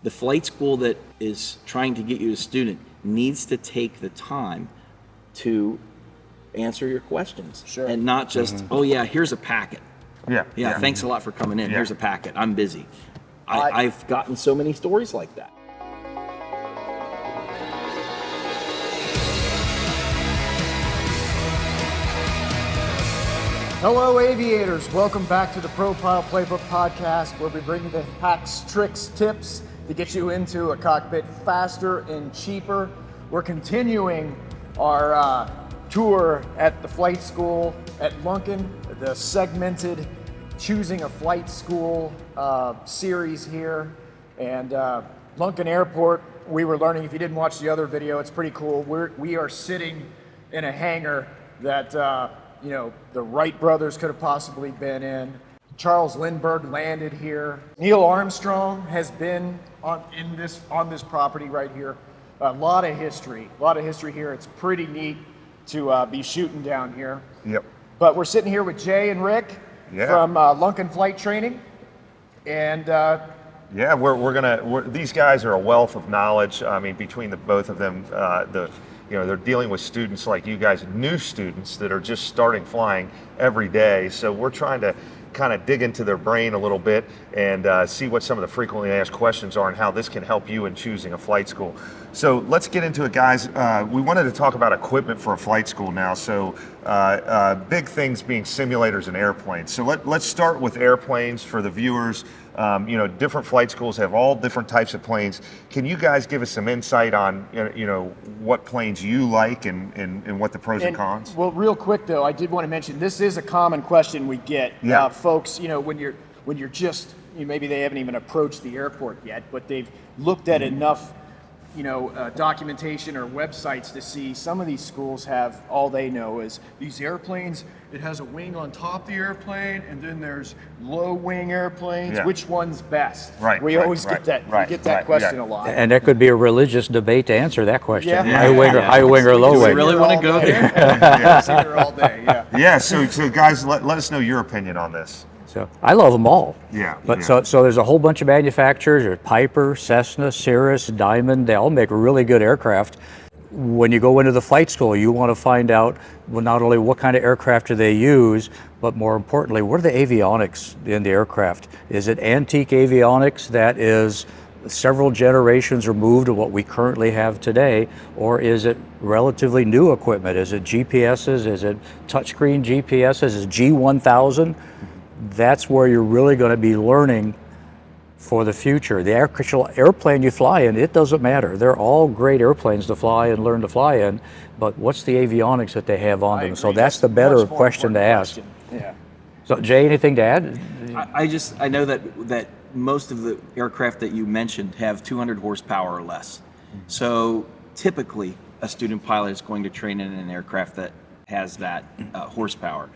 The flight school that is trying to get you a student needs to take the time to answer your questions. Sure. And not just, oh yeah, here's a packet. Yeah. Thanks a lot for coming in. Yeah. Here's a packet. I'm busy. I've gotten so many stories like that. Hello, aviators. Welcome back to the Profile Playbook podcast, where we bring you the hacks, tricks, tips to get you into a cockpit faster and cheaper. We're continuing our tour at the flight school at Lunken, the segmented choosing a flight school series here. And Lunken Airport, we were learning, if you didn't watch the other video, it's pretty cool. We are sitting in a hangar that the Wright brothers could have possibly been in. Charles Lindbergh landed here. Neil Armstrong has been on this property right here. A lot of history here. It's pretty neat to be shooting down here. Yep. But we're sitting here with Jay and Rick from Lunken Flight Training, and these guys are a wealth of knowledge. I mean, between the both of them, they're dealing with students like you guys, new students that are just starting flying every day. So we're trying to kind of dig into their brain a little bit and see what some of the frequently asked questions are and how this can help you in choosing a flight school. So let's get into it, guys. We wanted to talk about equipment for a flight school now. So big things being simulators and airplanes. So let's start with airplanes for the viewers. Different flight schools have all different types of planes. Can you guys give us some insight on, what planes you like and what the pros and cons? Well, real quick though, I did want to mention, this is a common question we get. Folks, when you're just, maybe they haven't even approached the airport yet, but they've looked at enough documentation or websites to see some of these schools have, all they know is these airplanes, it has a wing on top of the airplane, and then there's low wing airplanes. Which one's best? We always get that question a lot. And that could be a religious debate to answer that question. High wing or low wing. Do we really want to go there? Sit here all day, so guys, let us know your opinion on this. So I love them all. But so there's a whole bunch of manufacturers. There's Piper, Cessna, Cirrus, Diamond. They all make really good aircraft. When you go into the flight school, you want to find out not only what kind of aircraft do they use, but more importantly, what are the avionics in the aircraft? Is it antique avionics that is several generations removed of what we currently have today, or is it relatively new equipment? Is it GPSs? Is it touchscreen GPSs? Is it G1000? That's where you're really going to be learning for the future. The actual airplane you fly in, it doesn't matter. They're all great airplanes to fly and learn to fly in, but what's the avionics that they have on them? So that's the better question to ask. So Jay, anything to add? I know that most of the aircraft that you mentioned have 200 horsepower or less. So typically a student pilot is going to train in an aircraft that has that horsepower.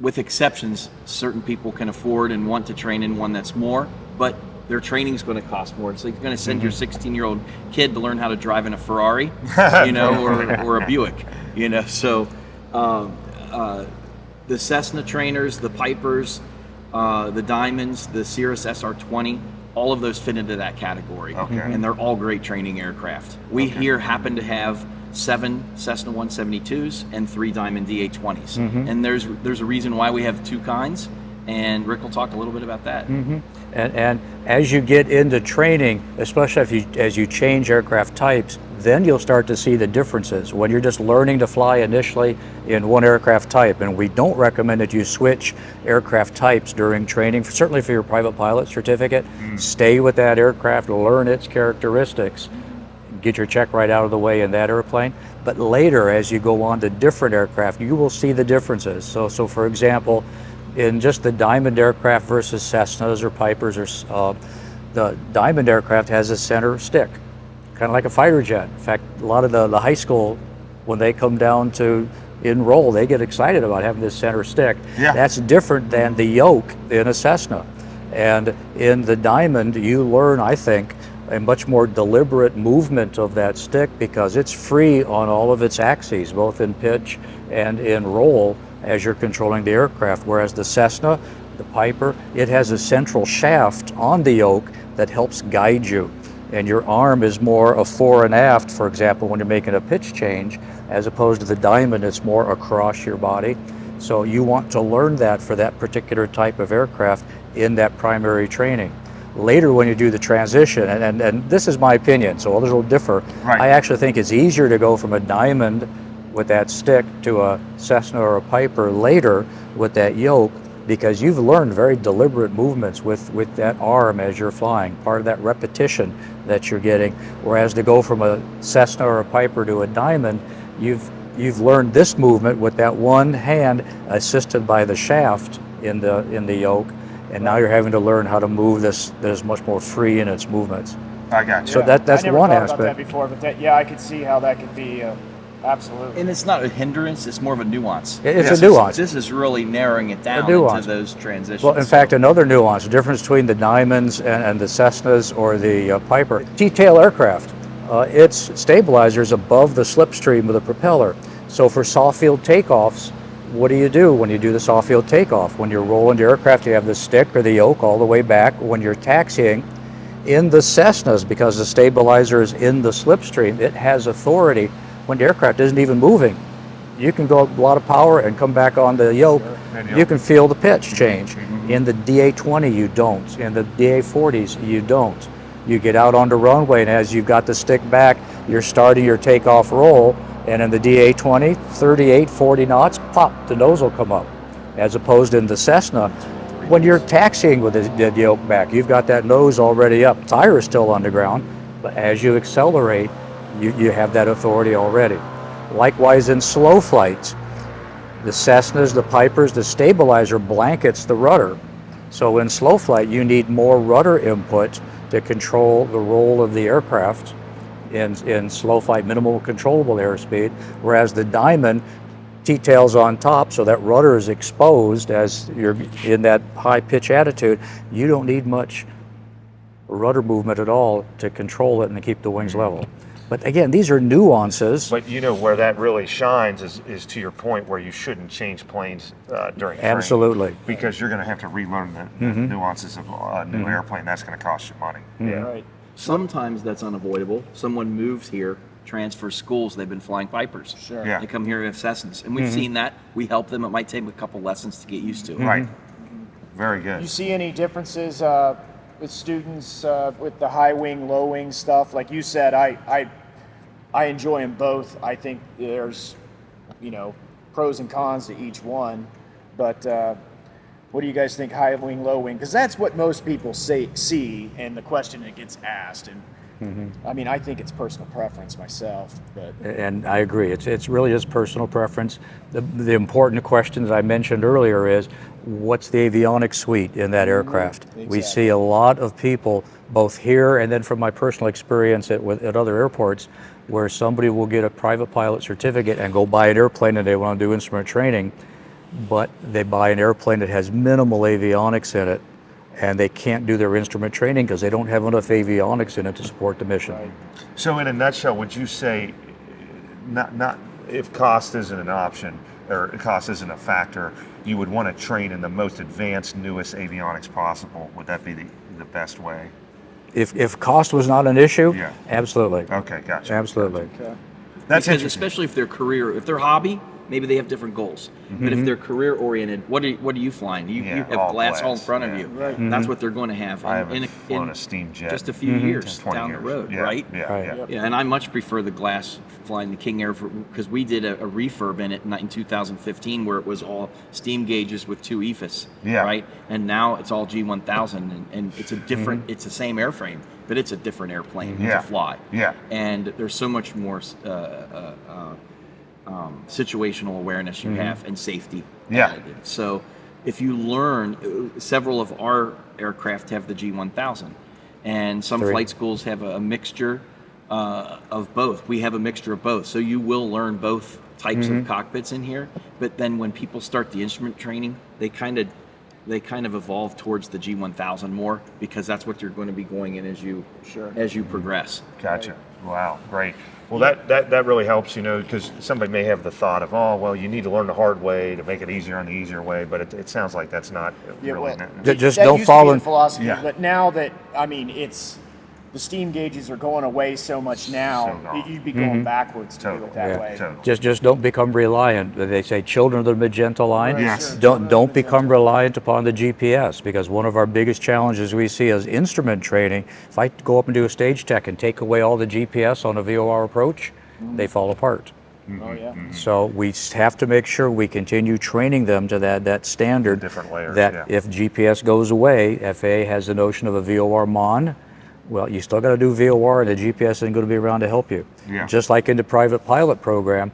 With exceptions, certain people can afford and want to train in one that's more, but their training is going to cost more. So you're going to send your 16-year-old kid to learn how to drive in a Ferrari, or a Buick, So the Cessna trainers, the Pipers, the Diamonds, the Cirrus SR-20, all of those fit into that category. And they're all great training aircraft. We here happen to have 7 Cessna 172s and 3 Diamond DA-20s. And there's a reason why we have 2 kinds, and Rick will talk a little bit about that. And as you get into training, especially as you change aircraft types, then you'll start to see the differences when you're just learning to fly initially in one aircraft type. And we don't recommend that you switch aircraft types during training, certainly for your private pilot certificate. Stay with that aircraft, learn its characteristics, get your check right out of the way in that airplane. But later, as you go on to different aircraft, you will see the differences. So for example, in just the Diamond aircraft versus Cessnas or Pipers, the Diamond aircraft has a center stick, kind of like a fighter jet. In fact, a lot of the high school, when they come down to enroll, they get excited about having this center stick. That's different than the yoke in a Cessna. And in the Diamond, you learn, I think, a much more deliberate movement of that stick because it's free on all of its axes, both in pitch and in roll, as you're controlling the aircraft. Whereas the Cessna, the Piper, it has a central shaft on the yoke that helps guide you. and your arm is more a fore and aft, for example, when you're making a pitch change, as opposed to the diamond, it's more across your body. So you want to learn that for that particular type of aircraft in that primary training. Later, when you do the transition, and this is my opinion, so others will differ, Right. I actually think it's easier to go from a diamond with that stick to a Cessna or a Piper later with that yoke, because you've learned very deliberate movements with that arm as you're flying, part of that repetition that you're getting. Whereas to go from a Cessna or a Piper to a diamond, you've learned this movement with that one hand assisted by the shaft in the yoke, and now you're having to learn how to move this that is much more free in its movements. I got you. So that's I never one thought aspect. about that before, but I could see how that could be absolutely. And it's not a hindrance, it's more of a nuance. It's This a nuance. This is really narrowing it down nuance. into those transitions. Well, in fact, another nuance, the difference between the diamonds and the Cessnas or the Piper. T-tail aircraft, its stabilizer is above the slipstream of the propeller. So for soft field takeoffs, what do you do when you do the soft field takeoff? When you're rolling the aircraft, you have the stick or the yoke all the way back. When you're taxiing, in the Cessnas, because the stabilizer is in the slipstream, it has authority when the aircraft isn't even moving. You can go a lot of power and come back on the yoke. Sure. You can feel the pitch change. In the DA-20, you don't. In the DA-40s, you don't. You get out on the runway, and as you've got the stick back, you're starting your takeoff roll, and in the DA-20, 38, 40 knots, pop, the nose will come up. As opposed in the Cessna, when you're taxiing with the yoke back, you've got that nose already up. Tire is still on the ground, but as you accelerate, you have that authority already. Likewise in slow flights, the Cessnas, the Pipers, the stabilizer blankets the rudder. So in slow flight, you need more rudder input to control the roll of the aircraft in slow flight, minimal controllable airspeed, whereas the diamond, T-tails on top, so that rudder is exposed as you're in that high pitch attitude. You don't need much rudder movement at all to control it and to keep the wings level. But again, these are nuances. But you know where that really shines is to your point where you shouldn't change planes during training. Absolutely. Because you're going to have to relearn the nuances of a new airplane. That's going to cost you money. Yeah. Right. Sometimes that's unavoidable. Someone moves here, transfers schools, they've been flying Pipers. Sure. Yeah. They come here with Cessnas. And we've seen that. We help them. It might take a couple lessons to get used to it. Right. Very good. You see any differences with students with the high wing, low wing stuff? Like you said, I enjoy them both. I think there's, pros and cons to each one. But what do you guys think, high wing, low wing? Because that's what most people see, and the question that gets asked. And I mean, I think it's personal preference myself. But And I agree, it's really just personal preference. The important question that I mentioned earlier is, what's the avionics suite in that aircraft? Exactly. We see a lot of people, both here and then from my personal experience at other airports, where somebody will get a private pilot certificate and go buy an airplane and they want to do instrument training, but they buy an airplane that has minimal avionics in it, and they can't do their instrument training because they don't have enough avionics in it to support the mission. Right. So in a nutshell, would you say, not if cost isn't an option or cost isn't a factor, you would want to train in the most advanced, newest avionics possible? Would that be the best way? If cost was not an issue, Yeah. absolutely. Okay, gotcha. Absolutely. okay. That's Because interesting. especially if their career, if their hobby, maybe they have different goals. But if they're career oriented, what are you flying? You Yeah, have all glass all in glass, front of yeah. you. Right. That's what they're going to have. I in- haven't in- flown in a steam jet just a few years 20 down years. the road, Yeah, right? Yeah, Right. yeah. Yeah, and I much prefer the glass flying the King Air because we did a refurb in it in 2015 where it was all steam gauges with 2 EFIS, Yeah. right? And now it's all G1000 and it's a different, it's the same airframe, but it's a different airplane Yeah. to fly. Yeah. And there's so much more situational awareness you have and safety. Yeah. added. So if you learn, several of our aircraft have the G1000, and some 3. flight schools have a mixture of both. We have a mixture of both, so you will learn both types of cockpits in here. But then when people start the instrument training, they kind of evolve towards the G1000 more because that's what you're going to be going in as you progress. Gotcha. Wow, great. Well, that really helps, because somebody may have the thought of, oh, well, you need to learn the hard way to make it easier on the easier way, but it sounds like that's not Yeah, really. well, Just that don't used fall to be in- the philosophy, Yeah. but now that it's the steam gauges are going away so much now, So gone. you'd be going backwards to do Totally. it that Yeah. way. Totally. Just don't become reliant. They say children of the magenta line. Right, Yes. sure. Don't become reliant upon the GPS, because one of our biggest challenges we see as instrument training, if I go up and do a stage check and take away all the GPS on a VOR approach, they fall apart. Oh yeah. So we have to make sure we continue training them to that standard. different layers, That yeah. if GPS goes away, FAA has the notion of a VOR MON. Well, you still got to do VOR, and the GPS isn't going to be around to help you. Yeah. Just like in the private pilot program,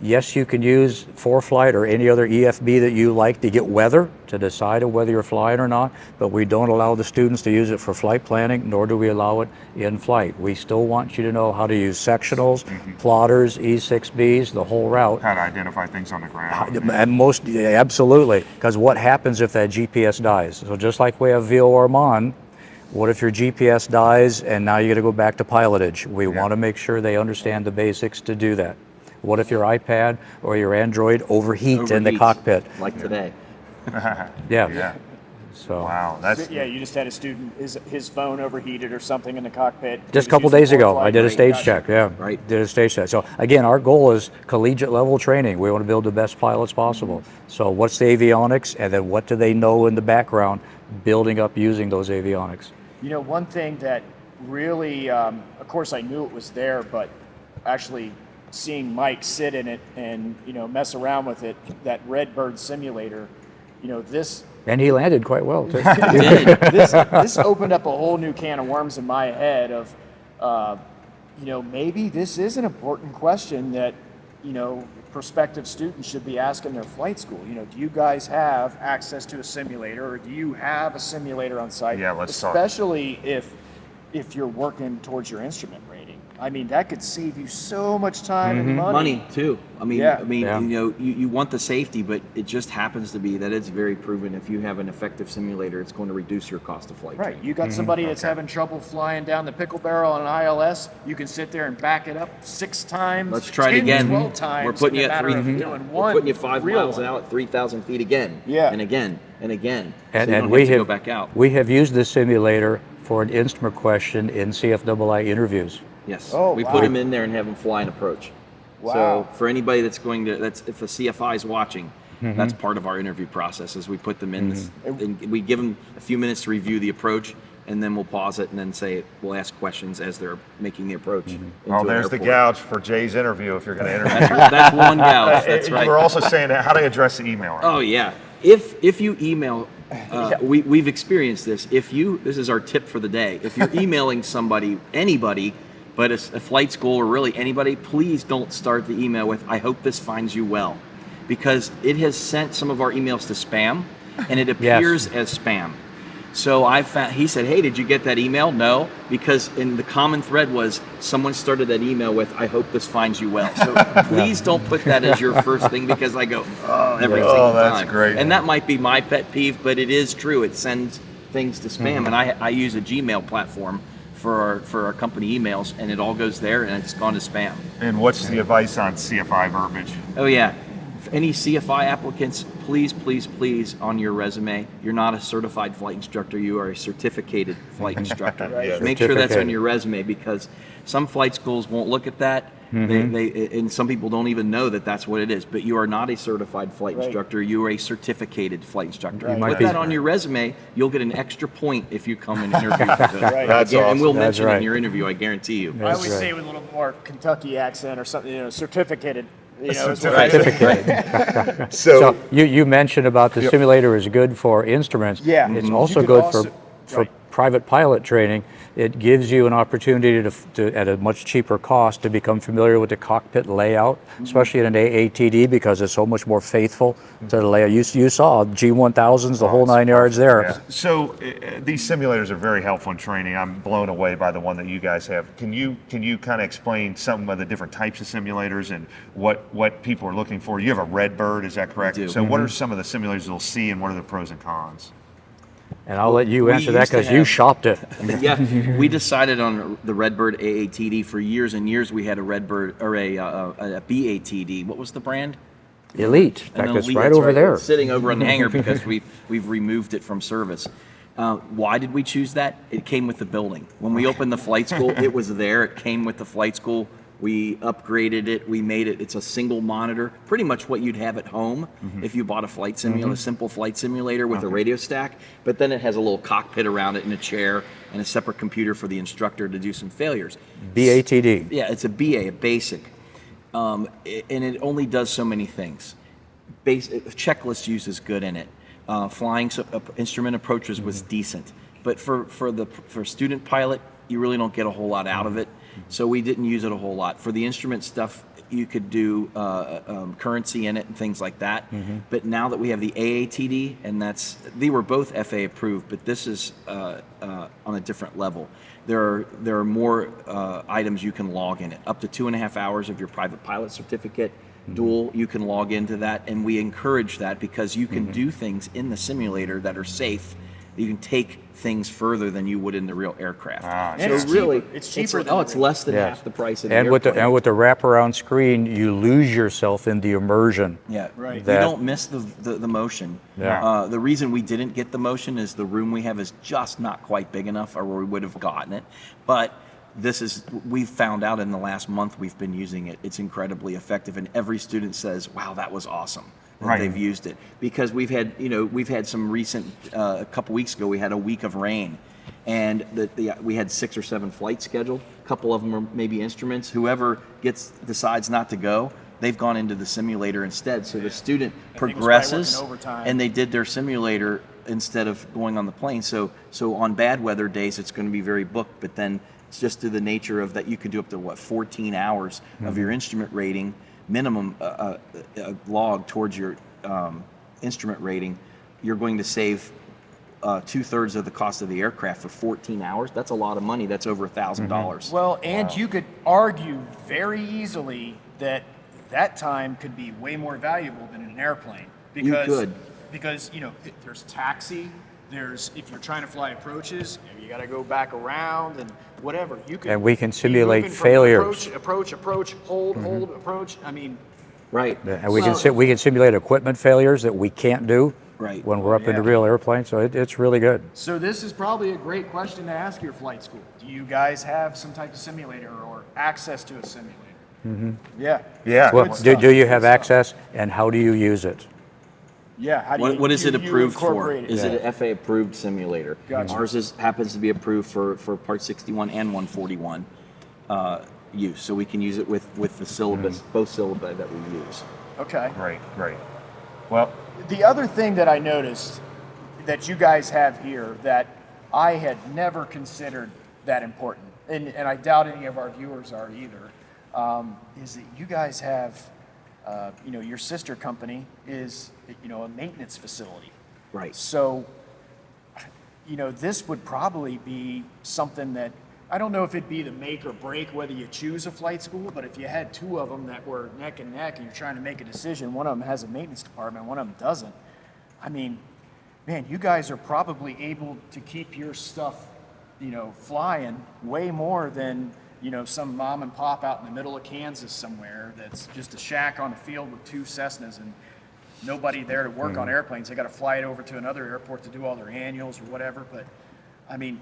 yes, you can use ForeFlight or any other EFB that you like to get weather to decide whether you're flying or not, but we don't allow the students to use it for flight planning, nor do we allow it in flight. We still want you to know how to use sectionals, plotters, E6Bs, the whole route. How to identify things on the ground. And absolutely, because what happens if that GPS dies? So just like we have VOR MON, what if your GPS dies and now you got to go back to pilotage? We want to make sure they understand the basics to do that. What if your iPad or your Android overheat in the Overheats, cockpit? like today. Yeah. Yeah. So Wow. That's Yeah, you just had a student, his phone overheated or something in the cockpit. just a He couple was using days ago, ForeFlight, I did a right? stage Gotcha. check. Yeah, Right. Did a stage check. So again, our goal is collegiate level training. We want to build the best pilots possible. So what's the avionics, and then what do they know in the background, building up using those avionics? You know, one thing that really, of course, I knew it was there, but actually seeing Mike sit in it and mess around with it, that Redbird simulator, this And he landed quite well too. this opened up a whole new can of worms in my head of, maybe this is an important question that prospective students should be asking their flight school. Do you guys have access to a simulator, or do you have a simulator on site? Yeah, let's talk. Especially if you're working towards your instrument rating. I mean, that could save you so much time and money. Money too. Yeah. Yeah. You want the safety, but it just happens to be that it's very proven. If you have an effective simulator, it's going to reduce your cost of flight. Right. You got somebody that's having trouble flying down the pickle barrel on an ILS. You can sit there and back it up 6 times. Let's try it 10, again. 12 times. We're putting you in a at matter 3. of doing We're one putting you 5 real miles one. out at 3,000 feet again. Yeah. And again and again. And, so you and don't we have to have go back out. we have used this simulator for an instrument question in CFII interviews. Yes. Oh, we wow. put them in there and have them fly an approach. Wow. So for anybody that's if the CFI is watching, that's part of our interview process. Is we put them in, and we give them a few minutes to review the approach, and then we'll pause it and then we'll ask questions as they're making the approach. into Oh, an there's the airport. gouge for Jay's interview if you're going to interview. That's one gouge. That's You right. were also saying how to address the email. Right? Oh yeah. If you email, we've experienced this. This is our tip for the day. If you're emailing anybody, but a flight school or really anybody, please don't start the email with "I hope this finds you well," because it has sent some of our emails to spam, and it appears as spam. So he said, "Hey, did you get that email?" No, because in the common thread was someone started that email with "I hope this finds you well." So please don't put that as your first thing, because I go, every single that's time. great. And that might be my pet peeve, but it is true. It sends things to spam, and I use a Gmail platform for our company emails, and it all goes there, and it's gone to spam. And what's the advice on CFI verbiage? Oh yeah. If any CFI applicants, please on your resume, you're not a certified flight instructor, you are a certificated flight instructor. Right. Make sure that's on Certificated. your resume, because some flight schools won't look at that. And some people don't even know that that's what it is. But you are not a certified flight Right. instructor, you are a certificated flight instructor. Right. Put that on your resume, you'll get an extra point if you come and interview. Right. That's And we'll awesome. That's mention it right. in your interview, I guarantee you. I always right. say with a little more Kentucky accent or something, certificated. Is what I say. Certificate. So, So you mentioned about the simulator is good for instruments. Yeah. It's Mhm. also You could good also- for right. private pilot training. It gives you an opportunity to at a much cheaper cost to become familiar with the cockpit layout, especially in an AATD, because it's so much more faithful to the layout. You saw G1000s, the whole 9 yards there. yeah. So these simulators are very helpful in training. I'm blown away by the one that you guys have. Can you kind of explain some of the different types of simulators and what people are looking for? You have a Redbird, is that correct? do. So what are some of the simulators you'll see, and what are the pros and cons? And I'll let you We answer that used to because you have- shopped it. Yeah, we decided on the Redbird AATD for years and years. We had a Redbird or a BATD. What was the brand? Elite. In And fact, then it's Elite, right that's over there. It's sitting over on the hangar because we've removed it from service. Why did we choose that? It came with the building. When we opened the flight school, it was there. It came with the flight school. We upgraded it. We made it. It's a single monitor, pretty much what you'd have at home if you bought a flight simulator, a simple flight simulator with a radio stack. But then it has a little cockpit around it and a chair and a separate computer for the instructor to do some failures. BATD. Yeah, it's a BA, a basic. And it only does so many things. Checklist use is good in it. Flying instrument approaches was decent, but for student pilot, you really don't get a whole lot out of it. So we didn't use it a whole lot. For the instrument stuff, you could do currency in it and things like that. But now that we have the AATD, and they were both FAA approved, but this is on a different level. There are more items you can log in it, up to 2.5 hours of your private pilot certificate. Dual, you can log into that, and we encourage that because you can do things in the simulator that are safe. You can take things further than you would in the real aircraft. And So really, it's cheaper. it's less than half the price of the And with airplane. the wraparound screen, you lose yourself in the immersion. Yeah, Right. We That- don't miss the motion. Yeah. The reason we didn't get the motion is the room we have is just not quite big enough, or we would have gotten it. But we've found out in the last month we've been using it. It's incredibly effective, and every student says, "Wow, that was awesome." That they've used it because we've had some recent. A couple weeks ago, we had a week of rain, and we had 6 or 7 flights scheduled. A couple of them are maybe instruments. Whoever decides not to go, they've gone into the simulator instead. So the student progresses, overtime. and they did their simulator instead of going on the plane. So on bad weather days, it's going to be very booked. But then it's just to the nature of that you could do up to 14 hours of your instrument rating minimum log towards your instrument rating. You're going to save 2/3 of the cost of the aircraft for 14 hours. That's a lot of money. That's over $1,000. Well, and you could argue very easily that time could be way more valuable than an airplane. Because, Because, there's taxi, if you're trying to fly approaches, you got to go back around and whatever. And we can be simulate moving from failures. Approach, hold, approach. I mean, Right. And we can simulate equipment failures that we can't do Right. when we're up in the real airplane. So it's really good. so this is probably a great question to ask your flight school. Do you guys have some type of simulator or access to a simulator? Yeah. Yeah. Well, Good do stuff. you have Good stuff. access, and how do you use it? Yeah. How do What is it you approved for? incorporate it? Is it an FAA approved simulator? Gotcha. Ours happens to be approved for Part 61 and 141 use, so we can use it with the syllabus, both syllabi that we use. Okay. Great. Well, The other thing that I noticed that you guys have here that I had never considered that important, and I doubt any of our viewers are either, is that you guys have, your sister company is, a maintenance facility. Right. So, this would probably be something that, I don't know if it'd be the make or break whether you choose a flight school, but if you had 2 of them that were neck and neck and you're trying to make a decision, one of them has a maintenance department, one of them doesn't. I mean, man, you guys are probably able to keep your stuff, flying way more than, some mom and pop out in the middle of Kansas somewhere that's just a shack on a field with 2 Cessnas and nobody there to work on airplanes. They got to fly it over to another airport to do all their annuals or whatever. But, I mean,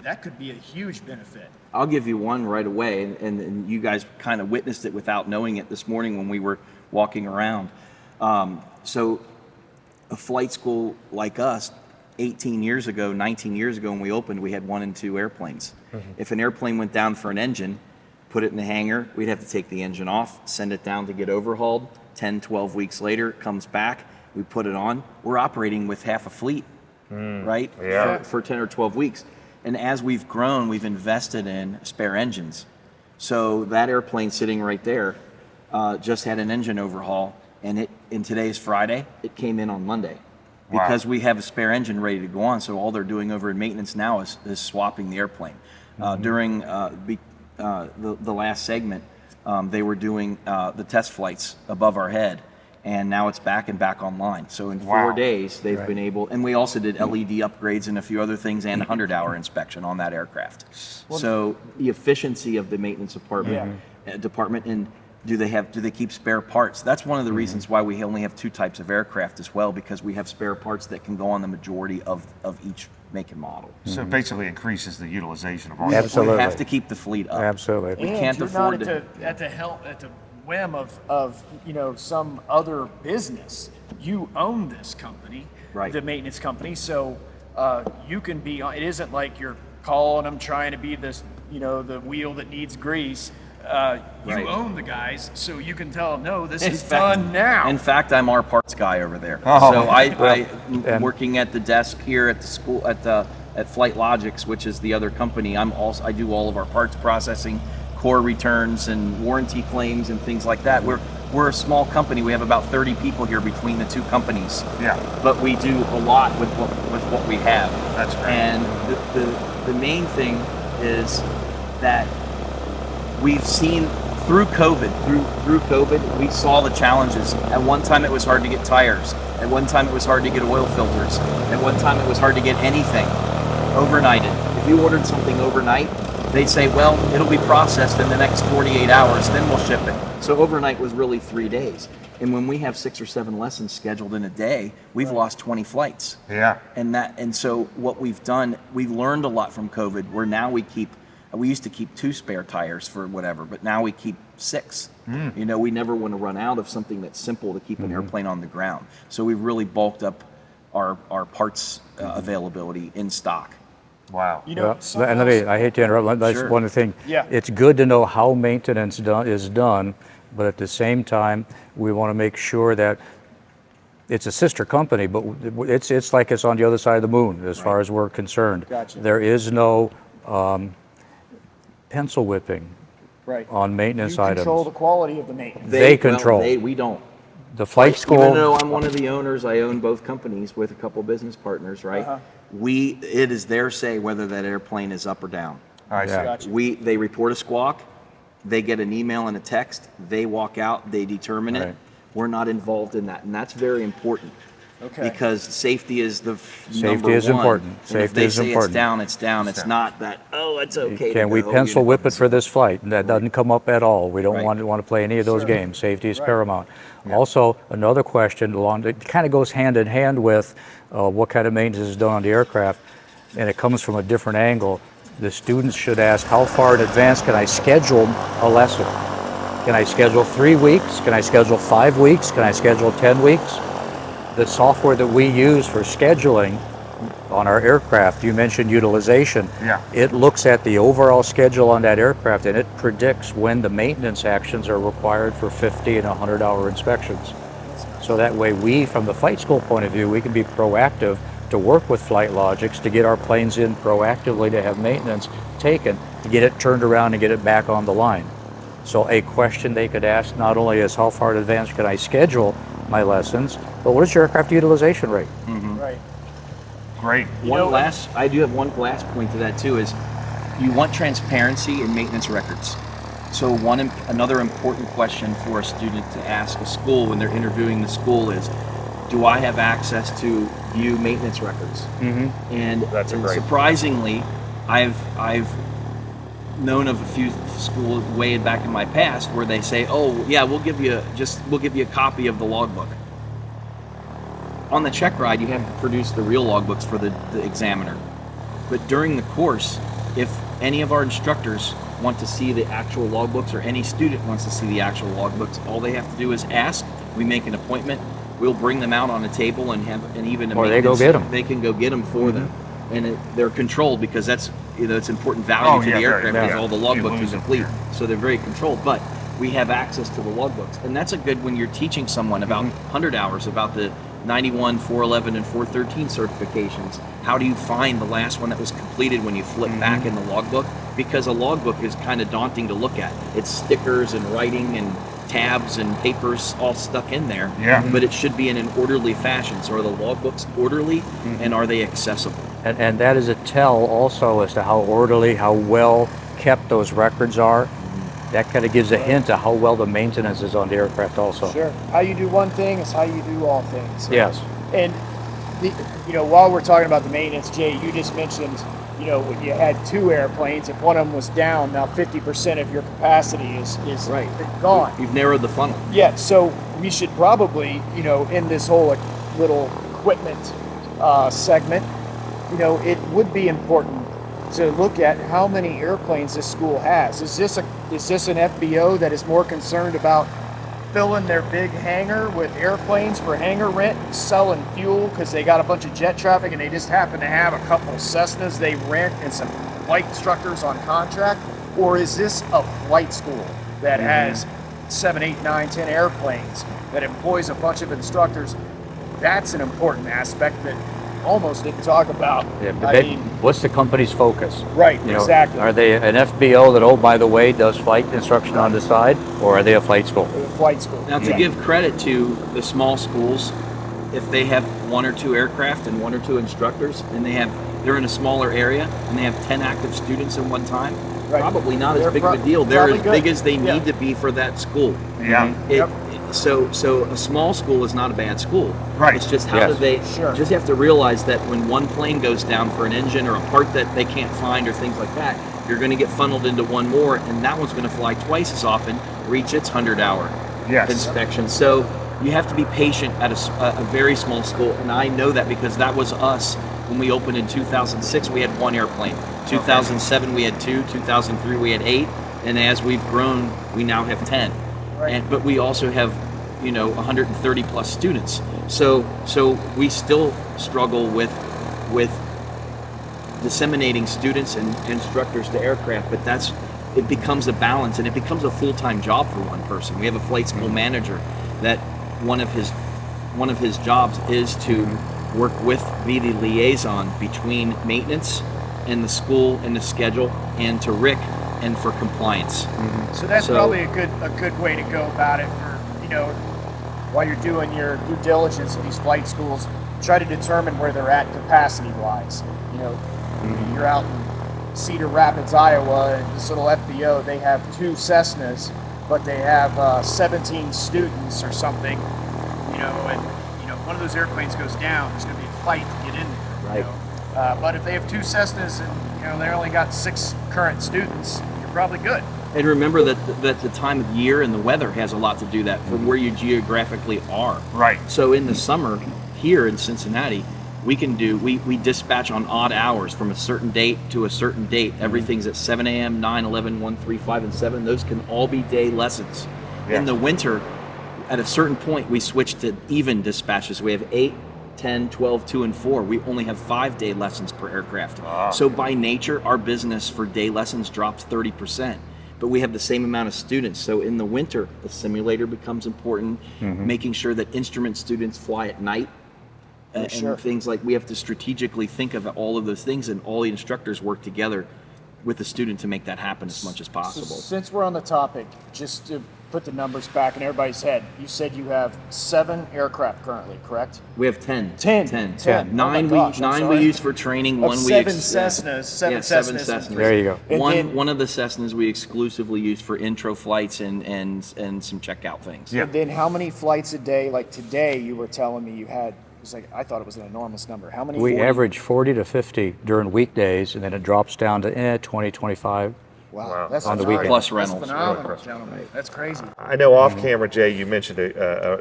that could be a huge benefit. I'll give you one right away, and you guys kind of witnessed it without knowing it this morning when we were walking around. So a flight school like us, 18 years ago, 19 years ago when we opened, we had 1 and 2 airplanes. If an airplane went down for an engine, put it in the hangar, we'd have to take the engine off, send it down to get overhauled. 10, 12 weeks later, it comes back, we put it on. We're operating with half a fleet, right? Yeah. For 10 or 12 weeks. And as we've grown, we've invested in spare engines. So that airplane sitting right there just had an engine overhaul, and today's Friday, it came in on Monday. Because we have a spare engine ready to go on, so all they're doing over in maintenance now is swapping the airplane. During the last segment, they were doing the test flights above our head, and now it's back online. So in 4 days, they've been able, and we also did LED upgrades and a few other things and a 100-hour inspection on that aircraft. So the efficiency of the maintenance department, and do they keep spare parts? That's one of the reasons why we only have 2 types of aircraft as well, because we have spare parts that can go on the majority of each make and model. So it basically increases the utilization of our We Absolutely. have to keep the fleet up. Absolutely. We And can't you're afford not to. at the whim of some other business. You own this company, Right. the maintenance company, so you can be on. It isn't like you're calling them trying to be this, the wheel that needs grease. You Right. own the guys, so you can tell them, no, this is done now. In fact, I'm our parts guy over there. Oh. So I'm and- working at the desk here at the school at Flight Logics, which is the other company. I do all of our parts processing, core returns, and warranty claims and things like that. We're a small company. We have about 30 people here between the two companies. Yeah. But we do a lot with what we have. That's great. And the main thing is that we've seen through COVID, we saw the challenges. At one time, it was hard to get tires. At one time, it was hard to get oil filters. At one time, it was hard to get anything overnighted. If you ordered something overnight, they'd say, well, it'll be processed in the next 48 hours, then we'll ship it. So overnight was really 3 days. And when we have 6 or 7 lessons scheduled in a day, we've lost 20 flights. Yeah. And so what we've done, we've learned a lot from COVID, where now we used to keep 2 spare tires for whatever, but now we keep 6. We never want to run out of something that's simple to keep an airplane on the ground. So we've really bulked up our parts availability in stock. Wow. Yeah. And I hate to interrupt. That's Sure. one thing. Yeah. It's good to know how maintenance is done, but at the same time, we want to make sure that it's a sister company, but it's like it's on the other side of the moon as far as we're concerned. Gotcha. There is no pencil whipping Right. on maintenance You control items. the quality of the maintenance. They control. We don't. The flight school. Even though I'm one of the owners, I own both companies with a couple business partners, right? It is their say whether that airplane is up or down. I see. Yeah. Gotcha. They report a squawk, they get an email and a text, they walk out, they determine it. Right. We're not involved in that, and that's very important. Okay. Because safety is the Safety number is one. important. And if Safety they is say important. it's down, it's down. It's not that, it's okay. Can we pencil whip it for this flight? That doesn't come up at all. We don't Right. want to play any of those games. Safety is Right. paramount. Also, another question it kind of goes hand in hand with what kind of maintenance is done on the aircraft, and it comes from a different angle. The students should ask, how far in advance can I schedule a lesson? Can I schedule 3 weeks? Can I schedule 5 weeks? Can I schedule 10 weeks? The software that we use for scheduling on our aircraft, you mentioned utilization. Yeah. It looks at the overall schedule on that aircraft and it predicts when the maintenance actions are required for 50 and 100-hour inspections. So that way we, from the flight school point of view, we can be proactive to work with Flight Logics to get our planes in proactively to have maintenance taken, to get it turned around and get it back on the line. So a question they could ask not only is how far in advance can I schedule my lessons, but what is your aircraft utilization rate? Right. Great. I do have one last point to that too, is you want transparency in maintenance records. So another important question for a student to ask a school when they're interviewing the school is, do I have access to view maintenance records? And, That's a and great- surprisingly, I've known of a few schools way back in my past where they say, oh yeah, we'll give you a copy of the logbook. On the check ride, you have to produce the real logbooks for the examiner. But during the course, if any of our instructors want to see the actual logbooks, or any student wants to see the actual logbooks, all they have to do is ask. We make an appointment. We'll bring them out on a table and even a Or they go maintenance- get 'em. They can go get them for them, and they're controlled because that's it's important value to the aircraft very, is yeah. all the You logbooks lose are it, complete. yeah. So they're very controlled, but we have access to the logbooks, and that's a good when you're teaching someone about 100 hours about the 91, 411, and 413 certifications. How do you find the last one that was completed when you flip back in the logbook? Because a logbook is kind of daunting to look at. It's stickers and writing and tabs and papers all stuck in there. Yeah. But it should be in an orderly fashion. So are the logbooks orderly, and are they accessible? And that is a tell also as to how orderly, how well kept those records are. That kind of gives a hint of how well the maintenance is on the aircraft also. Sure. How you do one thing is how you do all things. Yes. And while we're talking about the maintenance, Jay, you just mentioned, when you had 2 airplanes, if one of them was down, now 50% of your capacity is Right. gone. You've narrowed the funnel. Yeah, so we should probably, in this whole little equipment segment, you know, it would be important to look at how many airplanes this school has. Is this an FBO that is more concerned about filling their big hangar with airplanes for hangar rent and selling fuel because they got a bunch of jet traffic and they just happen to have a couple Cessnas they rent and some flight instructors on contract? Or is this a flight school that has 7, 8, 9, 10 airplanes that employs a bunch of instructors? That's an important aspect that almost didn't talk about. Yeah, what's the company's focus? Right, You know, exactly. Are they an FBO that, oh, by the way, does flight instruction on the side, or are they a flight school? A flight school. Now, to give credit to the small schools, if they have 1 or 2 aircraft and 1 or 2 instructors, and they're in a smaller area and they have 10 active students at one time, probably not as big of a deal. They're as big as they need to be for that school. Yeah. So a small school is not a bad school. Right. It's just how do they just have to realize that when one plane goes down for an engine or a part that they can't find or things like that, you're going to get funneled into one more, and that one's going to fly twice as often, reach its 100-hour inspection. So you have to be patient at a very small school, and I know that because that was us when we opened in 2006. We had 1 airplane. 2007 we had 2. 2003 we had 8, and as we've grown, we now have 10. But we also have, 130 plus students. So we still struggle with disseminating students and instructors to aircraft, but it becomes a balance, and it becomes a full-time job for one person. We have a flight school manager that one of his jobs is to be the liaison between maintenance and the school and the schedule and to Rick and for compliance. So that's probably a good way to go about it for, while you're doing your due diligence in these flight schools, try to determine where they're at capacity-wise. You're out in Cedar Rapids, Iowa, and this little FBO, they have 2 Cessnas, but they have 17 students or something, and one of those airplanes goes down, there's going to be a fight to get in there. Right. But if they have 2 Cessnas and they only got 6 current students, you're probably good. And remember that the time of year and the weather has a lot to do that from where you geographically are. Right. So in the summer here in Cincinnati, we dispatch on odd hours from a certain date to a certain date. Everything's at 7 a.m., 9, 11, 1, 3, 5, and 7. Those can all be day lessons. Yes. In the winter, at a certain point, we switch to even dispatches. We have 8, 10, 12, 2, and 4. We only have 5-day lessons per aircraft. So by nature, our business for day lessons drops 30%. But we have the same amount of students. So in the winter, the simulator becomes important, making sure that instrument students fly at night. And things like we have to strategically think of all of those things, and all the instructors work together with the student to make that happen as much as possible. So since we're on the topic, just to put the numbers back in everybody's head, you said you have 7 aircraft currently, correct? We have 10. 10. 9 we use for training. Of 1 7 Cessnas. 7 Cessnas. There you go. One of the Cessnas we exclusively use for intro flights and some checkout things. Yeah. And then how many flights a day? Like today, you were telling me you had. I thought it was an enormous number. How many? We average 40 to 50 during weekdays, and then it drops down to 20, 25. Wow. That's on the phenomenal. weekend. Plus rentals. That's phenomenal, gentlemen. That's crazy. I know off camera, Jay, you mentioned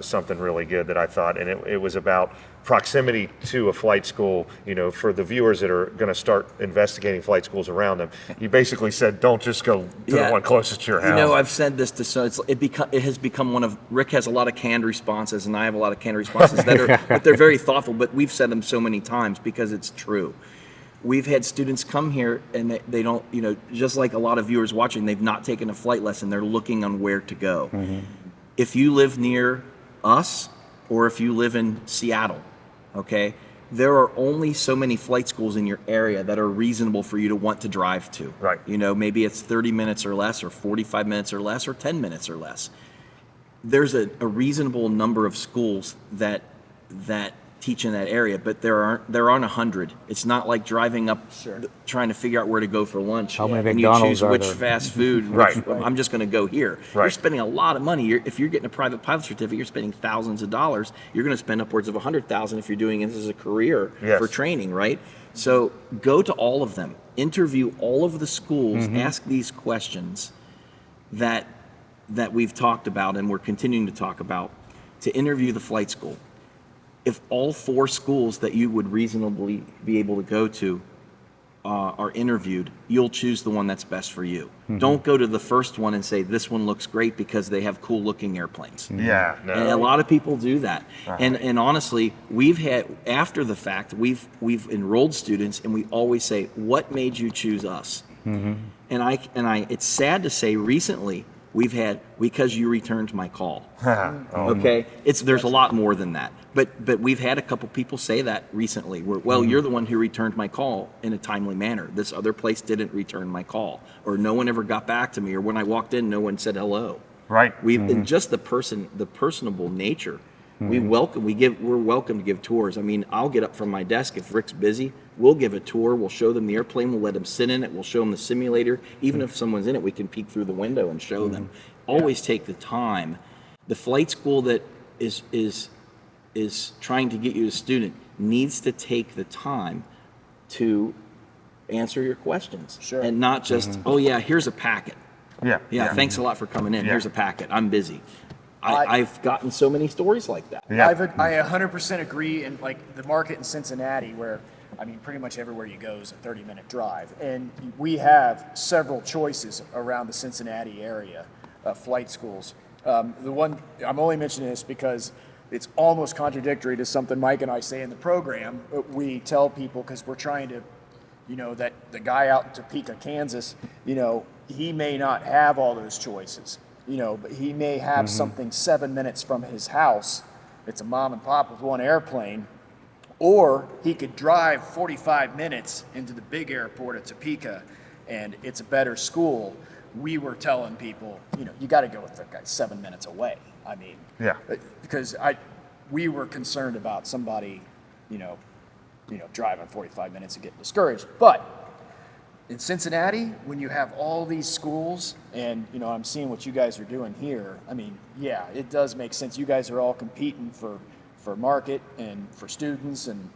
something really good that I thought, and it was about proximity to a flight school. For the viewers that are going to start investigating flight schools around them, you basically said, don't just go to the one closest to your house. I've said this it has become one of Rick has a lot of canned responses, and I have a lot of canned responses but they're very thoughtful. But we've said them so many times because it's true. We've had students come here and they don't, just like a lot of viewers watching, they've not taken a flight lesson. They're looking on where to go. If you live near us or if you live in Seattle, okay, there are only so many flight schools in your area that are reasonable for you to want to drive to. Right. Maybe it's 30 minutes or less, or 45 minutes or less, or 10 minutes or less. There's a reasonable number of schools that teach in that area, but there aren't 100. It's not like driving up trying to figure out where to go for lunch. How many and McDonald's you choose are which there? fast food. Right. I'm just going to go here. Right. You're spending a lot of money. If you're getting a private pilot certificate, you're spending thousands of dollars. You're going to spend upwards of $100,000 if you're doing this as a career for training, right? So go to all of them, interview all of the schools, ask these questions that we've talked about and we're continuing to talk about, to interview the flight school. if all 4 schools that you would reasonably be able to go to are interviewed, you'll choose the one that's best for you. Don't go to the first one and say, this one looks great because they have cool looking airplanes. Yeah, no. And a lot of people do that. And honestly, we've had, after the fact, we've enrolled students and we always say, what made you choose us? And I it's sad to say recently we've had, because you returned my call. Okay? There's a lot more than that. But we've had a couple people say that recently. Well, you're the one who returned my call in a timely manner. This other place didn't return my call, or no one ever got back to me, or when I walked in, no one said hello. Right. And just the personable nature. We're welcome to give tours. I mean, I'll get up from my desk if Rick's busy. We'll give a tour. We'll show them the airplane. We'll let them sit in it. We'll show them the simulator. Even if someone's in it, we can peek through the window and show them. Always take the time. The flight school that is trying to get you a student needs to take the time to answer your questions. Sure. And not just, oh yeah, here's a packet. Yeah. Thanks a lot for coming in. Yeah. Here's a packet. I'm busy. I've gotten so many stories like that. Yeah. I 100% agree. And like the market in Cincinnati, where I mean, pretty much everywhere you go is a 30-minute drive, and we have several choices around the Cincinnati area of flight schools. The one I'm only mentioning this because it's almost contradictory to something Mike and I say in the program. We tell people, because we're trying to, that the guy out in Topeka, Kansas, he may not have all those choices. But he may have something 7 minutes from his house. It's a mom and pop with one airplane, or he could drive 45 minutes into the big airport at Topeka, and it's a better school. We were telling people, you got to go with the guy 7 minutes away. I mean, because we were concerned about somebody, driving 45 minutes and getting discouraged, but. In Cincinnati, when you have all these schools, and I'm seeing what you guys are doing here, I mean, yeah, it does make sense. You guys are all competing for market and for students, and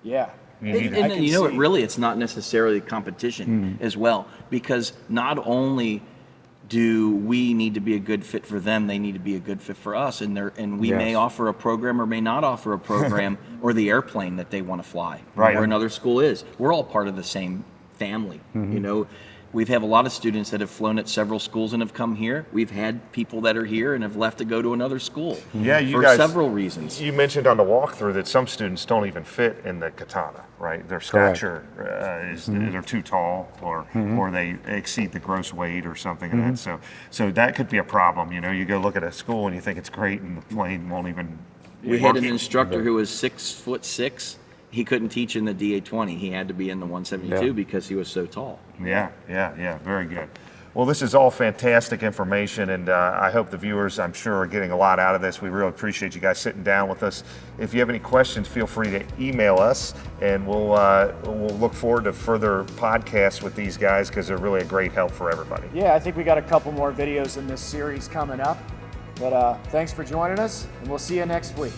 yeah. Really, it's not necessarily competition as well, because not only do we need to be a good fit for them, they need to be a good fit for us, and we may offer a program or may not offer a program or the airplane that they want to fly, right? Or another school is. We're all part of the same family. We've had a lot of students that have flown at several schools and have come here. We've had people that are here and have left to go to another school. Yeah, you for guys, several reasons. You mentioned on the walkthrough that some students don't even fit in the Katana, right? Their stature they're too tall, or they exceed the gross weight or something like that. So that could be a problem. You go look at a school and you think it's great, and the plane won't even. We had an instructor who was 6'6". He couldn't teach in the DA-20. He had to be in the 172 because he was so tall. Yeah, very good. Well, this is all fantastic information, and I hope the viewers, I'm sure, are getting a lot out of this. We really appreciate you guys sitting down with us. If you have any questions, feel free to email us, and we'll look forward to further podcasts with these guys, because they're really a great help for everybody. Yeah, I think we got a couple more videos in this series coming up. But thanks for joining us, and we'll see you next week.